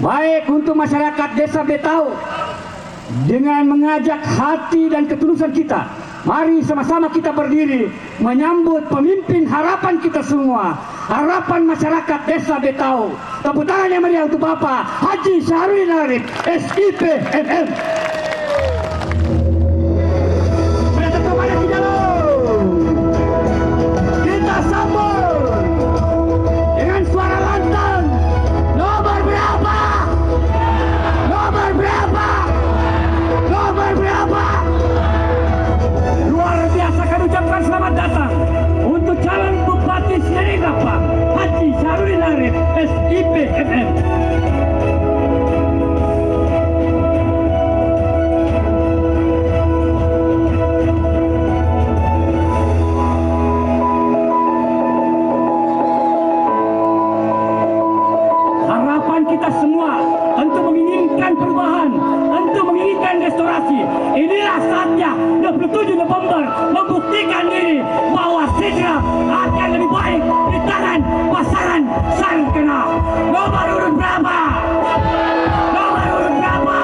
baik untuk masyarakat Desa Betau. Dengan mengajak hati dan ketulusan kita, mari sama-sama kita berdiri menyambut pemimpin harapan kita semua, harapan masyarakat Desa Betau. Tepuk tangan yang meriah untuk Bapak Haji Syahrudin Arif, SIP MM. Kita sambut dengan suara lantang. Nomor berapa? Nomor berapa? Nomor berapa? Luar biasa, kami ucapkan selamat datang untuk calon Bupati Sdn Rapang Haji Syahrudin Arif, SIP MM. Harapan kita semua untuk menginginkan perubahan, untuk menginginkan restorasi. Inilah saatnya 27 November membuktikan diri bahwa Sidrap akan lebih baik di tangan pasangan Sarkana. Nomor urut berapa? Nomor urut berapa?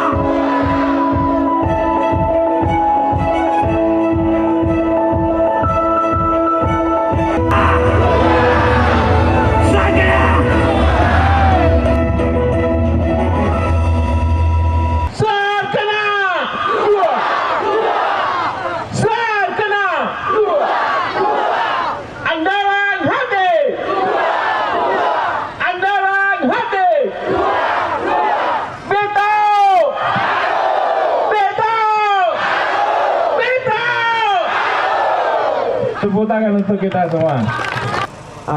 Tepuk tangan untuk kita semua.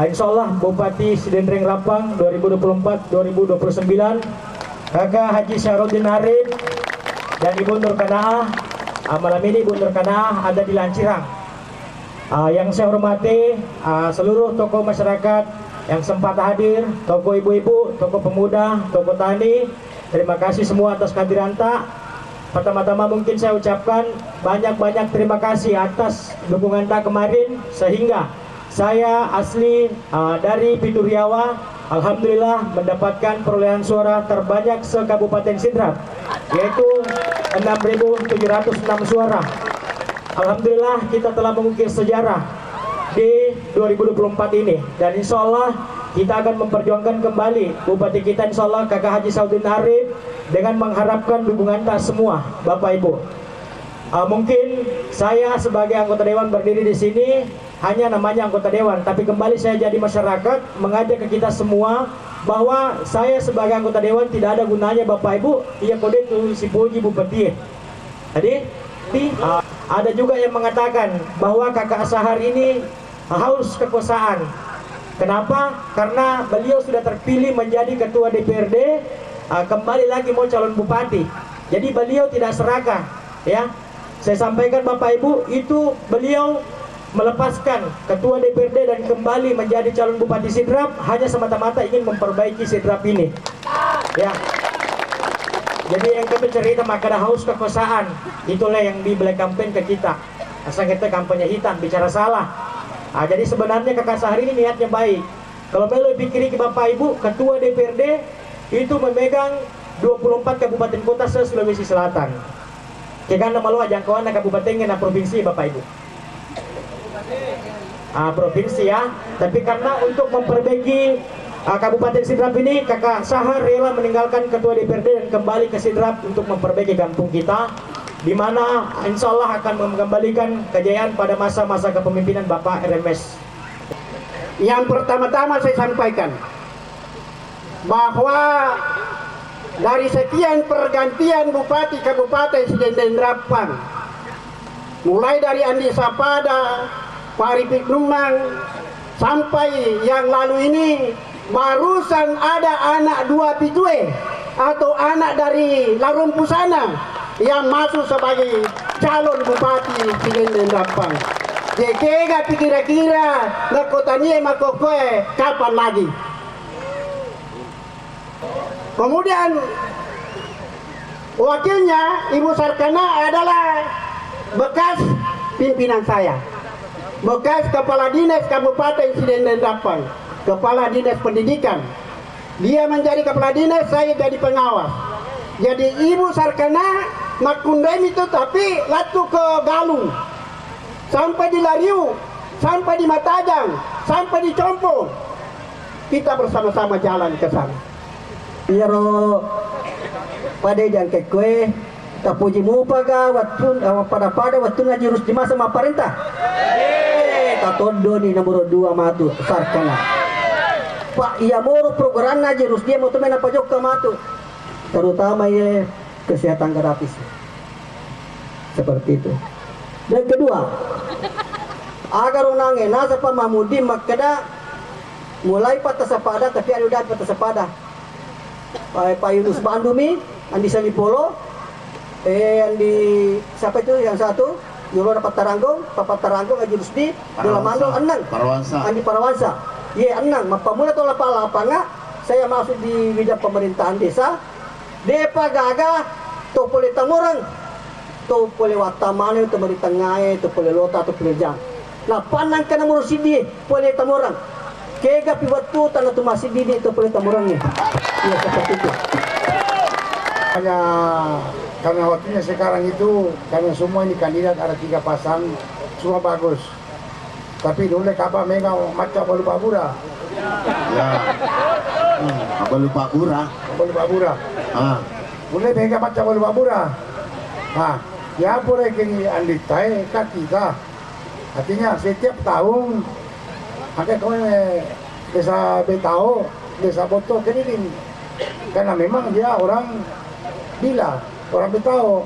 Insya Allah Bupati Sdn Rapang 2024-2029 Kakak Haji Syahrudin Arif dan Ibu Nur Kanaah. Malam ini Ibu Nur Kanaah ada di Lancirang. Yang saya hormati seluruh tokoh masyarakat yang sempat hadir, tokoh ibu-ibu, tokoh pemuda, tokoh tani. Terima kasih semua atas kehadiran tak. Pertama-tama mungkin saya ucapkan banyak-banyak terima kasih atas dukungan tak kemarin, sehingga saya asli dari Pitu Riau, alhamdulillah mendapatkan perolehan suara terbanyak se-Kabupaten Sidrap, yaitu 6.706 suara. Alhamdulillah kita telah mengukir sejarah di 2024 ini, dan insya Allah kita akan memperjuangkan kembali Bupati kita, insya Allah Kakak Haji Syahrudin Arif, dengan mengharapkan dukungan tak semua Bapak Ibu. Mungkin saya sebagai anggota dewan berdiri di sini hanya namanya anggota dewan, tapi kembali saya jadi masyarakat mengajak ke kita semua bahwa saya sebagai anggota dewan tidak ada gunanya Bapak Ibu. Iya kode itu si puji Bupati. Jadi ada juga yang mengatakan bahwa Kakak Sahar ini haus kekuasaan. Kenapa? Karena beliau sudah terpilih menjadi ketua DPRD, kembali lagi mau calon bupati. Jadi beliau tidak serakah, ya. Saya sampaikan Bapak Ibu, itu beliau melepaskan ketua DPRD dan kembali menjadi calon bupati Sidrap hanya semata-mata ingin memperbaiki Sidrap ini, ya. Jadi yang kita cerita maka ada haus kekuasaan, itulah yang di black campaign ke kita. Asal kita kampanye hitam, bicara salah. Jadi sebenarnya Kakak Sahar ini niatnya baik. Kalau beliau pikir ke Bapak Ibu, ketua DPRD itu memegang 24 kabupaten kota se-Sulawesi Selatan. Kekana malu jangkauan kabupaten dan provinsi Bapak Ibu. Provinsi ya. Tapi karena untuk memperbaiki Kabupaten Sidrap ini, Kakak Sahar rela meninggalkan ketua DPRD dan kembali ke Sidrap untuk memperbaiki kampung kita, di mana insya Allah akan mengembalikan kejayaan pada masa-masa kepemimpinan Bapak RMS. Yang pertama-tama saya sampaikan bahwa dari sekian pergantian Bupati Kabupaten Sdn Rapang, mulai dari Andi Sapada, Pak Ripik Numang, sampai yang lalu ini barusan ada anak dua pitue atau anak dari Larumpu sana yang masuk sebagai calon Bupati Sdn Rapang. Jekega kira-kira nakotanya makokoe kapan lagi? Kemudian wakilnya Ibu Sarkana adalah bekas pimpinan saya, bekas Kepala Dinas Kabupaten Sdn Rapang, Kepala Dinas Pendidikan. Dia menjadi kepala dinas, saya jadi pengawas. Jadi Ibu Sarkana Makundem itu tapi latu ke Galung, sampai di Lariu, sampai di Matajang, sampai di Compo. Kita bersama-sama jalan ke sana. Iro pada yang kekue tak puji mupaga waktu pada waktu ngaji urus di masa pemerintah. Tatondo ni nomor 2 matu Sarkana. Pak ia moro program ngaji urus dia mau temen apa jok matu. Terutama ya kesehatan gratis. Seperti itu. Dan kedua, agar onange nasa pamamudi makada mulai patah sepada tapi ada udah patah sepada. Pak Yunus Bandumi, Andi Salipolo, Andi siapa itu yang satu? Yulo dapat Taranggong, Papa Taranggong ngaji Rusdi, Dolamando enang. Andi Parawansa. Ye enang, mapamula to lapanga, saya masuk di bidang pemerintahan desa. Depa gaga to pole tamorang. To pole watamane to mari tangae to pole lota to pole jang. Nah panang kana murusidi pole tamorang. Kega piwatu tanah tu masih di itu pole tamorangnya. Ya seperti itu. Karena waktunya sekarang itu, karena semua ini kandidat ada 3 pasang, semua bagus. Tapi dulu kapal mega macam balu babura. Ya. Balu babura. Balu babura. Mulai mega macam balu babura. Ya boleh kini anditai kita. Artinya setiap tahun ada kau desa Betao, desa Boto keliling. Karena memang dia orang Bila, orang Betao.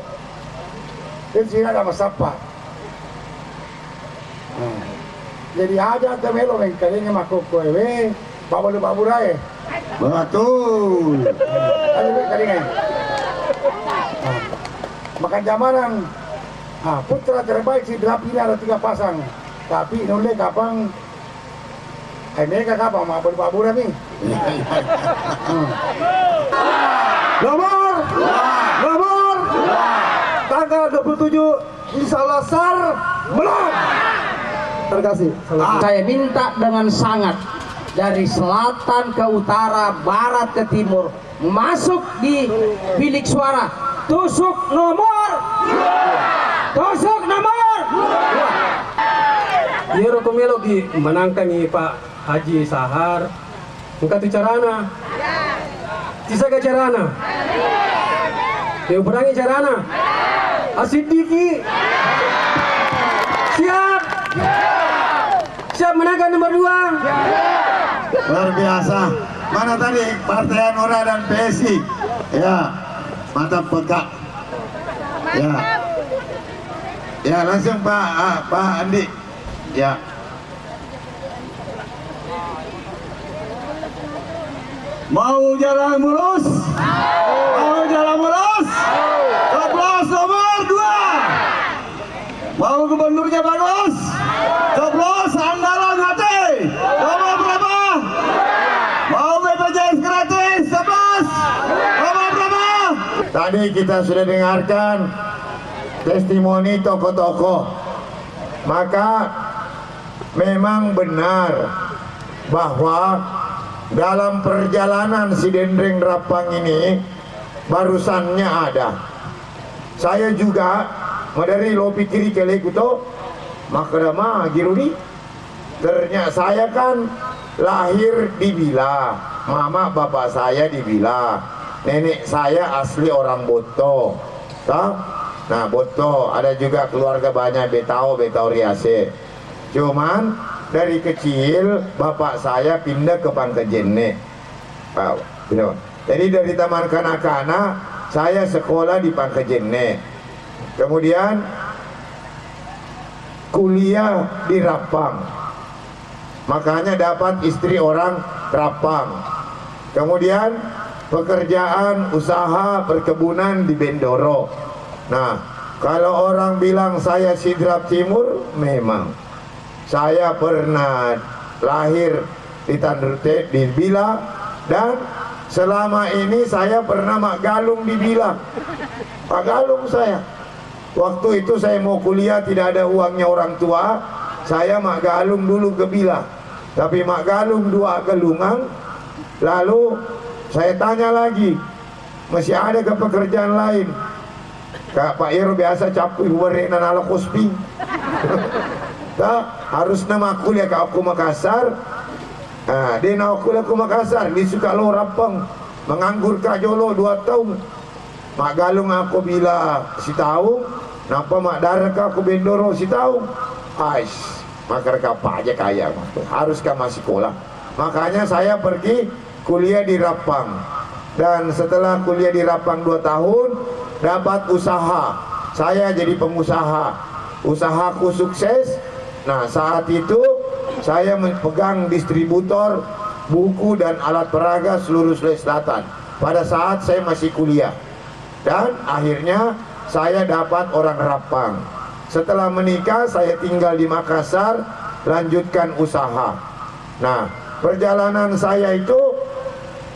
Dan sini ada masapa. Jadi aja temelo yang kalinya makuk kowe, babalu baburai. Betul. Ada kalinya. Makan jamanan. Putra terbaik si drapi ini ada 3 pasang. Tapi nolak kapang mereka kapang babalu baburai nih. Nomor tanggal 27 insya Allah SAR belum. Terima kasih. Saya minta dengan sangat dari selatan ke utara, barat ke timur, masuk di bilik suara, tusuk nomor 2. Yero komelo di menangkan ni Pak Haji Sahar. Engkau tu carana. Sisa ke carana. Dia berangi carana. Asidiki. Siap. Siap menangkan nomor 2. Luar biasa. Mana tadi Partai Hanura dan PSI? Ya, mantap pekak. Ya, ya langsung Pak Andi. Ya. Mau jalan mulus? Mau jalan mulus? Coblos nomor 2. Mau gubernurnya bagus? Coblos andalan hati. Nomor berapa? Mau BPJS gratis 11. Nomor berapa? Tadi kita sudah dengarkan testimoni tokoh-tokoh. Maka memang benar bahwa dalam perjalanan si Dendreng Rapang ini barusannya ada. Saya juga dari lopi kiri kelekuto makadama giruni. Ternyata saya kan lahir di Bila, mama bapak saya di Bila, nenek saya asli orang Boto. Nah Boto ada juga keluarga banyak Betao Riase. Cuman dari kecil bapak saya pindah ke Pangkejene. Jadi dari taman kanak-kanak saya sekolah di Pangkejene. Kemudian kuliah di Rapang. Makanya dapat istri orang Rapang. Kemudian pekerjaan usaha perkebunan di Bendoro. Nah, kalau orang bilang saya Sidrap Timur, memang saya pernah lahir di Tandurte di Bila, dan selama ini saya pernah mak galung di Bila. Pak galung saya. Waktu itu saya mau kuliah tidak ada uangnya orang tua, saya mak galung dulu ke Bila. Tapi mak galung 2 galungan, lalu Saya tanya lagi, masih ada ke pekerjaan lain? Kak Pak Iro biasa capui huwari na nala kosping. Tak, harus nama kuliah ke aku Makassar. Nah, dia nak kuliah ke Makassar, dia suka lo rapang. Menganggur Kak Jolo 2 tahun. Mak galung aku bila si tahu, napa mak darah aku bendoro si tahu. Ais, maka apa aja kaya, harus masih sekolah. Makanya saya pergi kuliah di Rapang. Dan setelah kuliah di Rapang 2 tahun, dapat usaha. Saya jadi pengusaha. Usahaku sukses. Nah, saat itu saya memegang distributor buku dan alat peraga seluruh Sulawesi Selatan pada saat saya masih kuliah. Dan akhirnya saya dapat orang Rapang. Setelah menikah saya tinggal di Makassar, lanjutkan usaha. Nah, perjalanan saya itu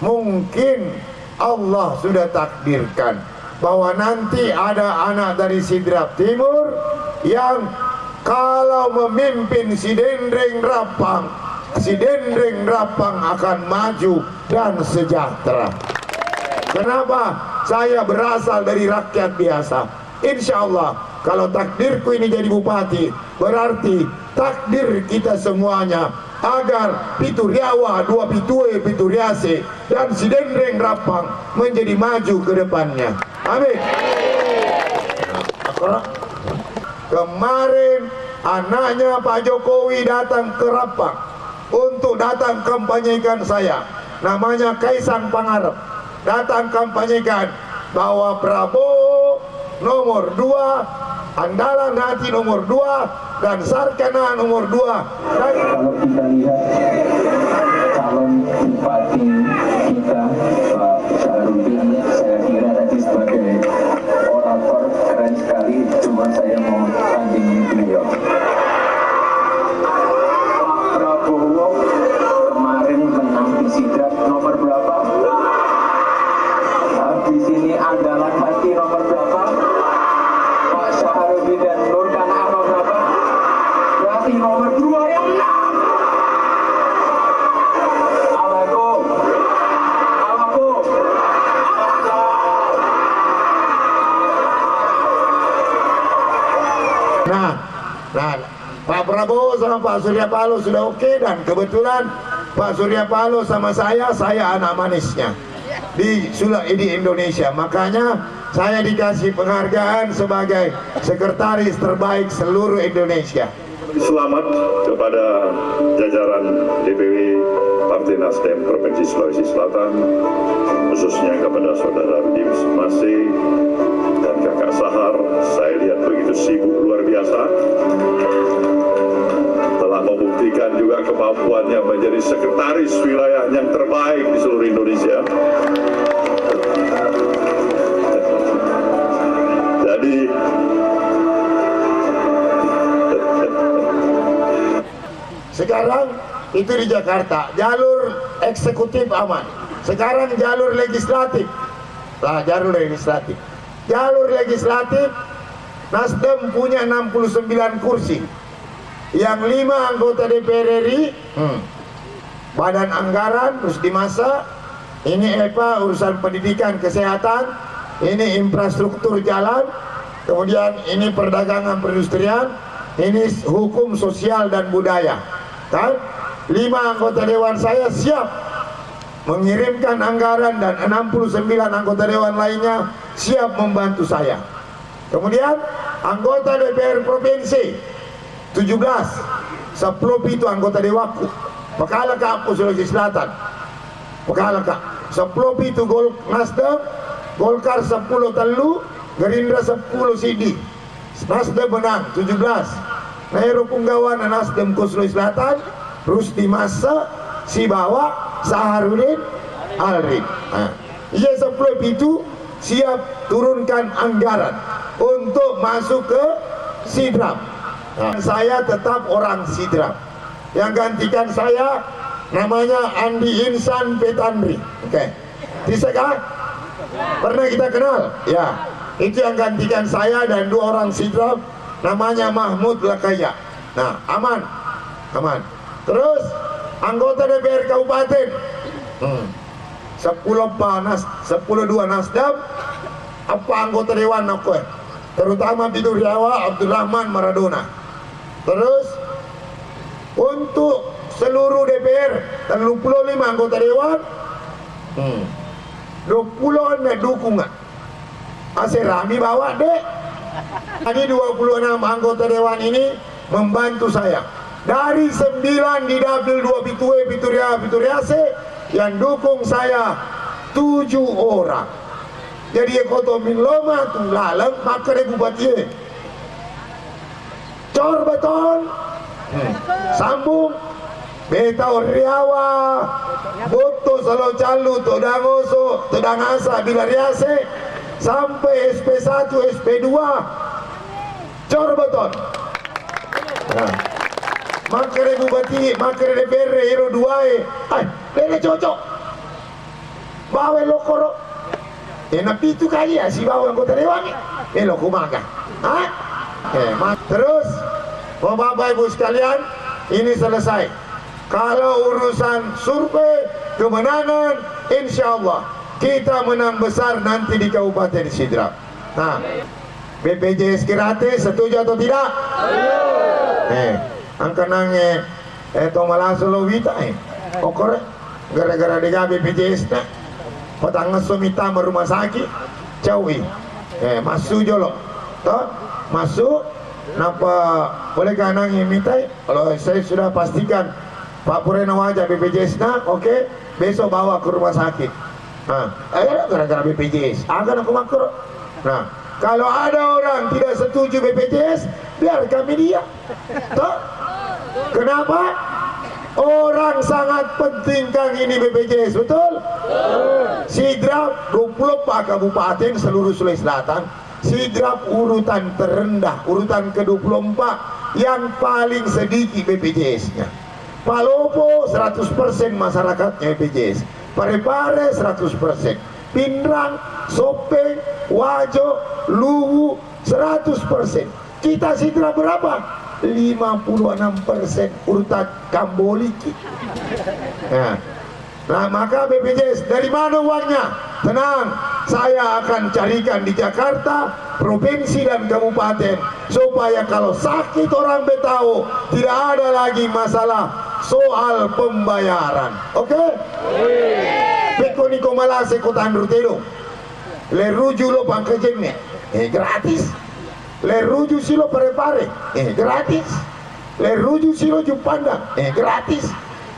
mungkin Allah sudah takdirkan bahwa nanti ada anak dari Sidrap Timur yang kalau memimpin si Dendreng Rapang, si Dendreng Rapang akan maju dan sejahtera. Kenapa? Saya berasal dari rakyat biasa. Insya Allah kalau takdirku ini jadi bupati, berarti takdir kita semuanya agar Pituriawa, 2 Pitue, Pituriase dan si Dendreng Rapang menjadi maju ke depannya. Amin. Kemarin anaknya Pak Jokowi datang ke Rapang untuk datang kampanyekan saya. Namanya Kaisang Pangarep. Datang kampanyekan bahwa Prabowo nomor 2, Andalan Hati nomor 2, dan Sarkana nomor 2. Dan kalau kita lihat calon bupati kita Pak Sarudin, saya kira tadi sebagai orator keren sekali, cuma saya mau tandingin beliau. Prabowo kemarin menang di Sidrap nomor berapa? Di sini Andalan Pasti nomor berapa? Pak Syahrudin dan Nur Kanaa nomor berapa? Berarti nomor 2 yang menang. Alaku. Nah, Pak Prabowo sama Pak Surya Paloh sudah oke, dan kebetulan Pak Surya Paloh sama saya anak manisnya di Indonesia. Makanya saya dikasih penghargaan sebagai sekretaris terbaik seluruh Indonesia. Selamat kepada jajaran DPW Partai Nasdem Provinsi Sulawesi Selatan, khususnya kepada saudara Dims Masih dan kakak Sahar. Saya lihat begitu sibuk luar biasa, telah membuktikan juga kemampuannya menjadi sekretaris wilayah yang terbaik di seluruh Indonesia. Jadi sekarang itu di Jakarta jalur eksekutif aman. Sekarang jalur legislatif. Nah, jalur legislatif Nasdem punya 69 kursi. Yang 5 anggota DPR RI, badan anggaran terus dimasa. Ini urusan pendidikan, kesehatan, ini infrastruktur jalan, kemudian ini perdagangan perindustrian, ini hukum sosial dan budaya. Kan? 5 anggota dewan saya siap mengirimkan anggaran, dan 69 anggota dewan lainnya siap membantu saya. Kemudian anggota DPR provinsi 17, 10 itu anggota dewaku. Pakala ka aku Sulawesi Selatan. Pakala ka 10 itu Nasdem, Golkar 10 Telu, Gerindra 10 Sidi. Nasdem menang 17. Nahero Punggawan Nasdem ke Sulawesi Selatan, Rusdi Masa, Sibawa, Saharudin, Alrin. Iya 10 itu siap turunkan anggaran untuk masuk ke Sidrap. Saya tetap orang Sidrap. Yang gantikan saya namanya Andi Insan Petandri. Oke. Disegak? Pernah kita kenal? Ya. Itu yang gantikan saya, dan 2 orang Sidrap namanya Mahmud Lakaya. Nah, aman. Terus anggota DPR Kabupaten 10-2 Nasdem, apa anggota dewan aku, terutama Biduriawa Abdurrahman Maradona. Terus untuk seluruh DPR 35 anggota dewan, 20 dukungan. Masih Rami bawa dek. Tadi 26 anggota dewan ini membantu saya. Dari 9 di Dapil 2 Bitue Bituriase yang dukung saya 7 orang. Jadi ekonomi loma tunggalang maka bupati. Cor beton, sambung, beta Riawa, Boto Salo Calu, Todangoso, Todangasa, Bilariase, sampai SP1, SP2, cor beton. Nah, makere bupati, makere DPR, hero 2 lele cocok. Bawa lokoro. Napi itu kaya si bawa anggota dewan. Loko makan. Terus, Bapak Ibu sekalian, ini selesai. Kalau urusan survei kemenangan, insya Allah kita menang besar nanti di Kabupaten Sidrap. Nah, BPJS gratis, setuju atau tidak? Angka nange Tomalaso Lowita okor gara-gara dia BPJS na patang sumita rumah sakit cawi masuk jolo toh masuk napa boleh kanang minta kalau saya sudah pastikan Pak Purena wajah BPJS na oke, besok bawa ke rumah sakit. Nah, gara-gara BPJS akan aku makro. Nah, kalau ada orang tidak setuju BPJS, biar kami dia toh. Kenapa? Orang sangat pentingkan ini BPJS, betul? Sidrap 24 kabupaten seluruh Sulawesi Selatan. Sidrap urutan terendah, urutan ke-24 yang paling sedikit BPJS-nya. Palopo 100% masyarakatnya BPJS. Parepare 100%. Pinrang, Sopeng, Wajo, Luwu 100%. Kita Sidrap berapa? 56% urutan Kamboliki. Nah, maka BPJS dari mana uangnya? Tenang, saya akan carikan di Jakarta, provinsi dan kabupaten supaya kalau sakit orang Betawi tidak ada lagi masalah soal pembayaran. Oke? Peko niko malase kota Andrutelo. Le ruju lo pangkejenne. Gratis. Le ruju silo pare-pare, gratis. Le ruju silo Jupandang, gratis.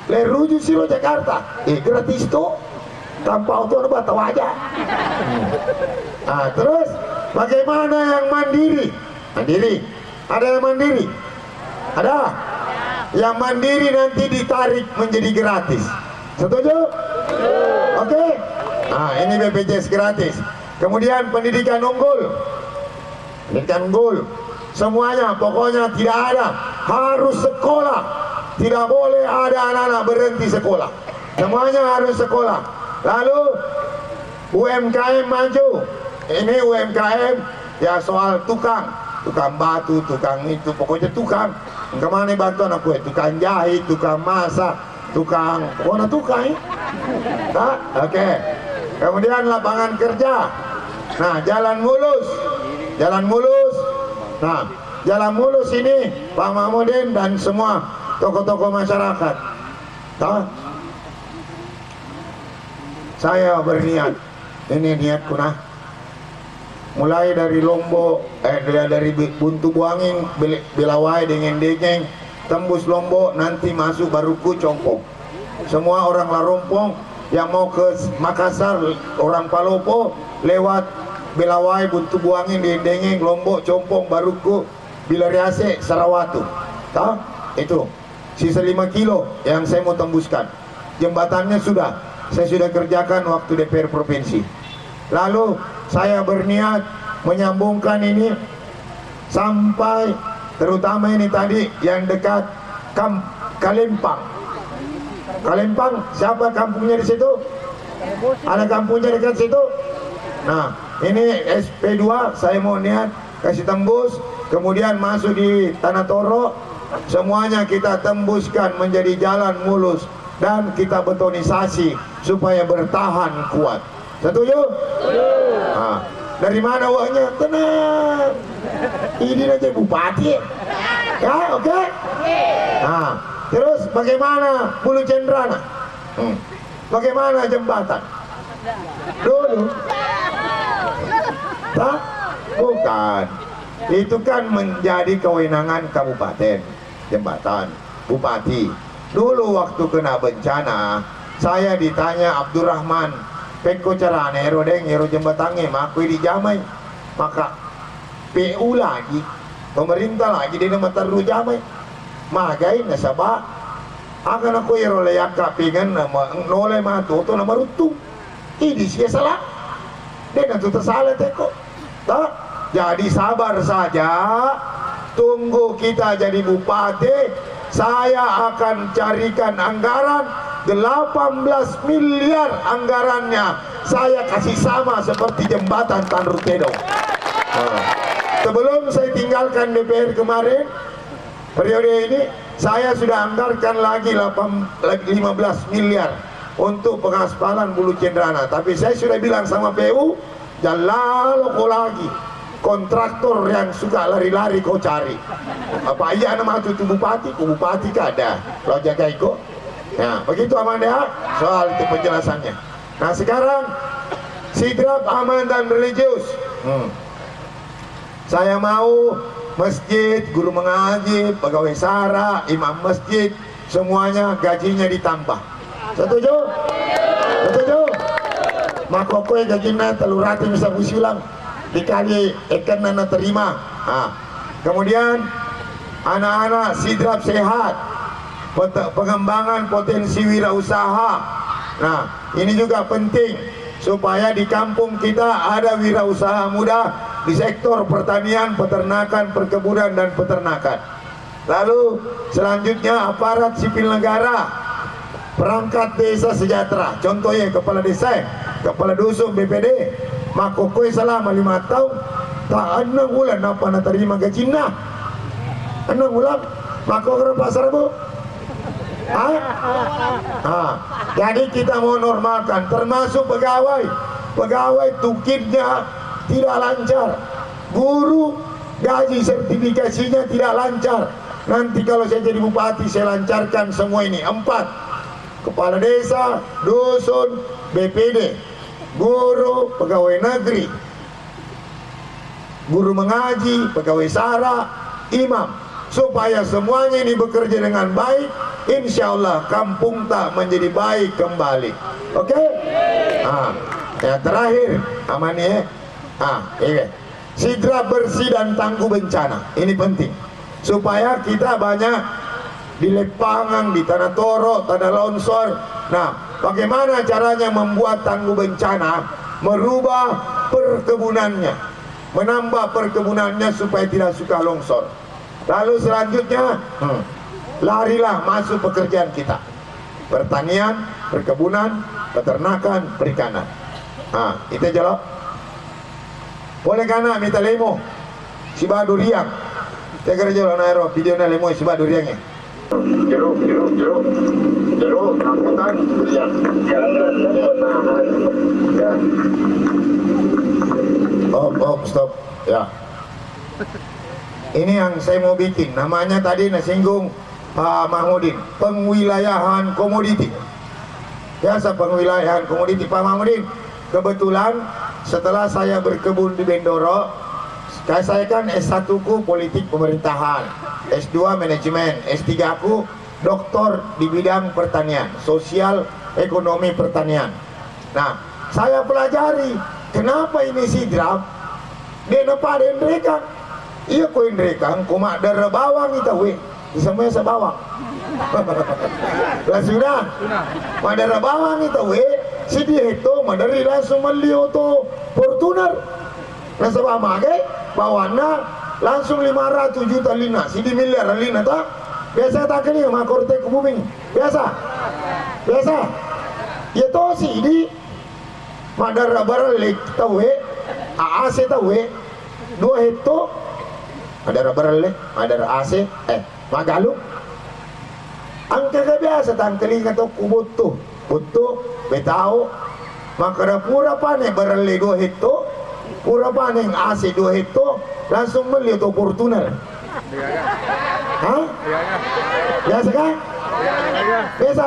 Le ruju silo Jakarta, gratis tuh. Tanpa auto bata wajah. Nah, terus bagaimana yang mandiri? Mandiri. Ada yang mandiri? Ada. Yang mandiri nanti ditarik menjadi gratis. Setuju? Oke. Nah, ini BPJS gratis. Kemudian pendidikan unggul. Pendidikan unggul, semuanya pokoknya tidak ada, harus sekolah, tidak boleh ada anak-anak berhenti sekolah, semuanya harus sekolah. Lalu UMKM maju, ini UMKM ya soal tukang batu, tukang itu, pokoknya tukang. Kemana bantuan aku? Tukang jahit, tukang masak, tukang, pokoknya tukang. Oke. Kemudian lapangan kerja. Nah, jalan mulus. Nah, jalan mulus ini Pak Mahmudin dan semua tokoh-tokoh masyarakat. Saya berniat, ini niatku nah. Mulai dari Lombok, dari Buntu Buangin, Bilawai dengan Dengeng, tembus Lombok, nanti masuk Baruku, Compong. Semua orang Larompong yang mau ke Makassar, orang Palopo lewat Belawai, Buntu Buangin, Dengeng, Lombok, Compong, Baruku, Bilariase, Sarawatu. Itu sisa 5 kilo yang saya mau tembuskan. Jembatannya saya sudah kerjakan waktu DPR provinsi. Lalu saya berniat menyambungkan ini sampai terutama ini tadi yang dekat Kalempang. Kalempang, siapa kampungnya di situ? Ada kampungnya dekat situ? Nah, ini SP2 saya mau niat kasih tembus, kemudian masuk di Tanah Toro, semuanya kita tembuskan menjadi jalan mulus dan kita betonisasi supaya bertahan kuat. Setuju? Nah, dari mana uangnya? Tenang, ini aja bupati ya, oke? Nah, terus bagaimana Bulu Cendrana? Bagaimana jembatan? Dulu tak? Bukan. Itu kan menjadi kewenangan kabupaten, jembatan, bupati. Dulu waktu kena bencana, saya ditanya Abdurrahman, peko carane rodeng ero jembatannya makui dijamai. Maka PU lagi, pemerintah lagi dia nama taruh jamai. Magai nasabah akan aku ero layak kapingan nama nolai matu to nama rutu. Ini sih salah. Dia nanti tersalah teko. Tak? Jadi sabar saja. Tunggu kita jadi bupati. Saya akan carikan anggaran 18 miliar anggarannya. Saya kasih sama seperti jembatan Tanru Tedong. Sebelum saya tinggalkan DPR kemarin, periode ini saya sudah anggarkan lagi 15 miliar untuk pengaspalan Bulu Cendrana. Tapi saya sudah bilang sama PU, jangan loko lagi. Kontraktor yang suka lari-lari kau cari. Apa iya nama itu bupati kada. Lo jaga iko. Ya, begitu Amanda soal itu penjelasannya. Nah sekarang sidrap aman dan religius. Saya mau masjid, guru mengaji, pegawai sara, imam masjid, semuanya gajinya ditambah. Setuju? Setuju? Makokoi gajinya telurati bisa usilang dikali ikan nana terima. Kemudian anak-anak sidrap sehat, pengembangan potensi wirausaha. Nah ini juga penting supaya di kampung kita ada wirausaha muda di sektor pertanian, peternakan, perkebunan dan peternakan. Lalu selanjutnya aparat sipil negara, perangkat desa sejahtera, contohnya kepala desa, kepala dusun BPD, makokoi selama 5 tahun tak 6 bulan apa nak terima gajinya 6 bulan makokoi pasar bu. Jadi kita mau normalkan termasuk pegawai tukirnya tidak lancar, guru gaji sertifikasinya tidak lancar. Nanti kalau saya jadi bupati saya lancarkan semua ini 4: kepala desa, dusun, BPD, guru, pegawai negeri, guru mengaji, pegawai sara, imam, supaya semuanya ini bekerja dengan baik. Insya Allah kampung tak menjadi baik kembali. Oke? Yang terakhir aman ya. Sidrap bersih dan tangguh bencana. Ini penting supaya kita banyak di Lepangang, di Tanah Toro, Tanah Longsor. Nah, bagaimana caranya membuat tangguh bencana? Merubah perkebunannya, menambah perkebunannya supaya tidak suka longsor. Lalu selanjutnya larilah masuk pekerjaan kita, pertanian, perkebunan, peternakan, perikanan. Kita jawab. Boleh kana minta lemo si baduriang. Saya kerja lo naero video na lemo si baduriangnya. Jeruk rambutan durian. Stop ya. Ini yang saya mau bikin, namanya tadi nasinggung Pak Mahmudin, pengwilayahan komoditi. Biasa pengwilayahan komoditi Pak Mahmudin. Kebetulan setelah saya berkebun di Bendoro, saya kan S1 ku politik pemerintahan, S2 manajemen, S3 ku doktor di bidang pertanian, sosial ekonomi pertanian. Nah, saya pelajari kenapa ini sidrap dia nepa dendrekan. Iya ko dendrekan, kumak darah bawang itu we, semuanya sebawang. Lah sudah, madara bawang itu we, si dia itu madari langsung melio to Fortuner. Nasabah magai bawana langsung 500 juta lina, si di miliar lina tak? Biasa tak kali sama korte ke bumi. Biasa. Ya to si di madara baralik tahu we, AC tahu we, 2 hekto madara baralik, madara AC, magalu Angka ka biasa tangkeling atau kubutuh betau maka dah pura panen berle 2 hektar pura panen AC 2 hektar langsung beli atau Fortuner. Hah? Biasa kan? Biasa.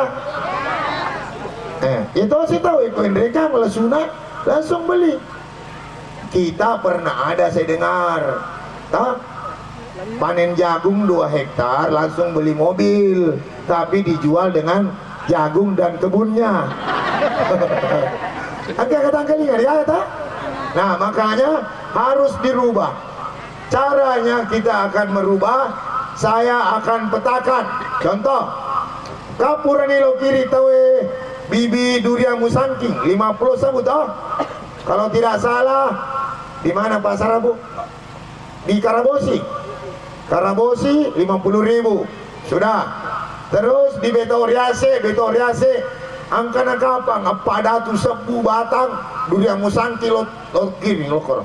Itu saya tahu ikut mereka sunat langsung beli. Kita pernah ada saya dengar, tak? Panen jagung 2 hektar langsung beli mobil, tapi dijual dengan jagung dan kebunnya. Angka ketangkelingan ya, tak? Nah makanya harus dirubah. Caranya kita akan merubah. Saya akan petakan. Contoh, Kapurani kiri tawe bibi durian musangking 50 sabu toh. Kalau tidak salah di mana pasar Bu? Di Karabosi. Karabosi 50.000 sudah. Terus di Betoriase angka nakapang apa datu sebu batang durian musangking lot kiri lokor.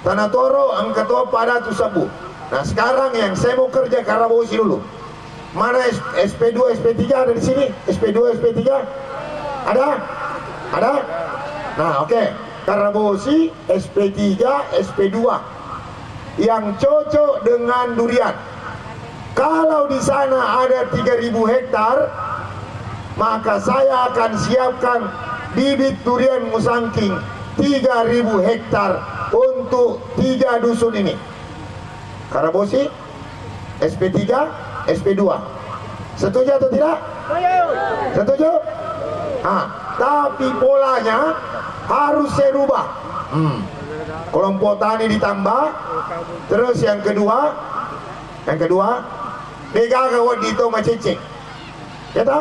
Tanah Toro angka tua pada tu sebu. Nah sekarang yang saya mau kerja Karabosi dulu. Mana SP2, SP3 ada di sini? SP2, SP3 ada? Ada? Nah oke. Karabosi, SP3, SP2 yang cocok dengan durian. Kalau di sana ada 3.000 hektar, maka saya akan siapkan bibit durian musangking 3.000 hektar untuk 3 dusun ini. Karabosi, SP3, SP2. Setuju atau tidak? Setuju? Tapi polanya harus saya rubah. Kelompok tani ditambah. Terus yang kedua Nega kawat dito macecek. Kata,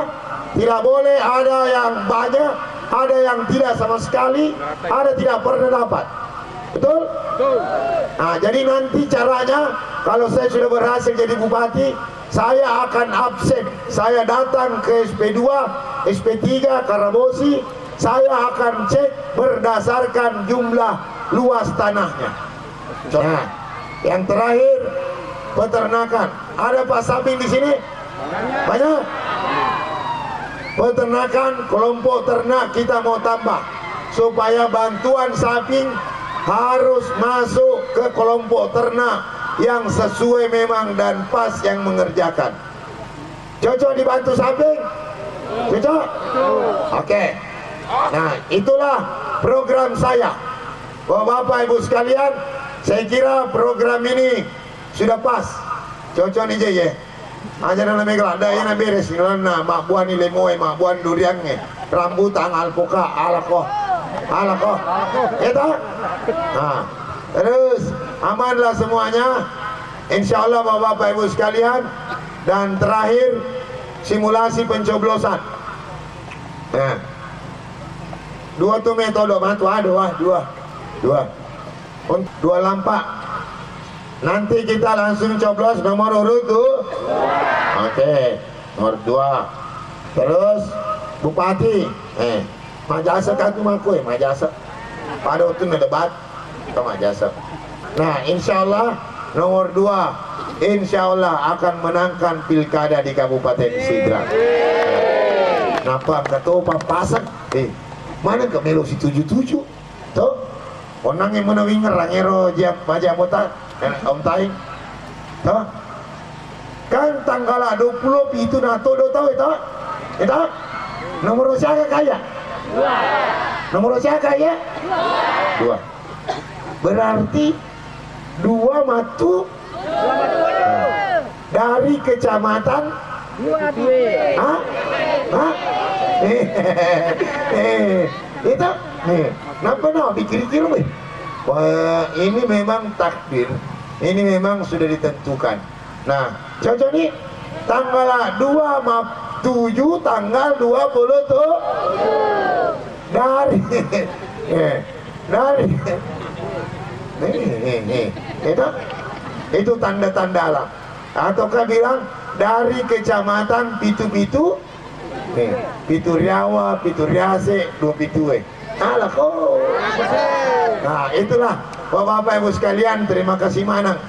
tidak boleh ada yang banyak, ada yang tidak sama sekali, ada tidak pernah dapat. Betul? Nah, jadi nanti caranya kalau saya sudah berhasil jadi bupati, saya akan absen. Saya datang ke SP2, SP3, Karabosi, saya akan cek berdasarkan jumlah luas tanahnya. Nah, yang terakhir peternakan. Ada Pak Sabing di sini? Banyak. Peternakan, kelompok ternak kita mau tambah supaya bantuan Sabing harus masuk ke kelompok ternak yang sesuai memang dan pas yang mengerjakan. Cocok dibantu Sabing? Cocok? Oke. Nah itulah program saya. Bapak Ibu sekalian, saya kira program ini sudah pas. Cocok nih je. Aja dalam megala ada yang beres nilana mak buah ni lemoy mak buah durian nge rambutan alpoka alako itu. Nah terus amanlah semuanya insyaallah bapak ibu sekalian. Dan terakhir simulasi pencoblosan. Nah 2 tu metode bantu dua lampak. Nanti kita langsung coblos nomor urut tuh. Oke, nomor 2. Terus bupati. Majasa kan tu makui, majasa. Pada waktu debat ke majasa. Nah, insyaallah nomor 2 insyaallah akan menangkan pilkada di Kabupaten Sidrap. Nampak ketua pampasan. Mana ke melu si 77? Tuh. Onang yang menawing rangero jam majamota. Om Taing, tahu? Kan tanggal 20 itu nato do tahu itu? Itu? Nomor siapa kaya? 2. Nomor siapa kaya? 2. Berarti 2 matu dari kecamatan 2. Itu? Kenapa nak pikir-pikir weh? Wah, ini memang takdir. Ini memang sudah ditentukan. Nah, cocok nih tanggal 2 7 tanggal 20 tuh dari itu tanda-tanda lah. Ataukah bilang dari kecamatan Pitu-Pitu, Pitu Riawa, Pitu Riase, 2 Pitu Alah kok. Nah itulah Bapak-Bapak Ibu sekalian, terima kasih Manang.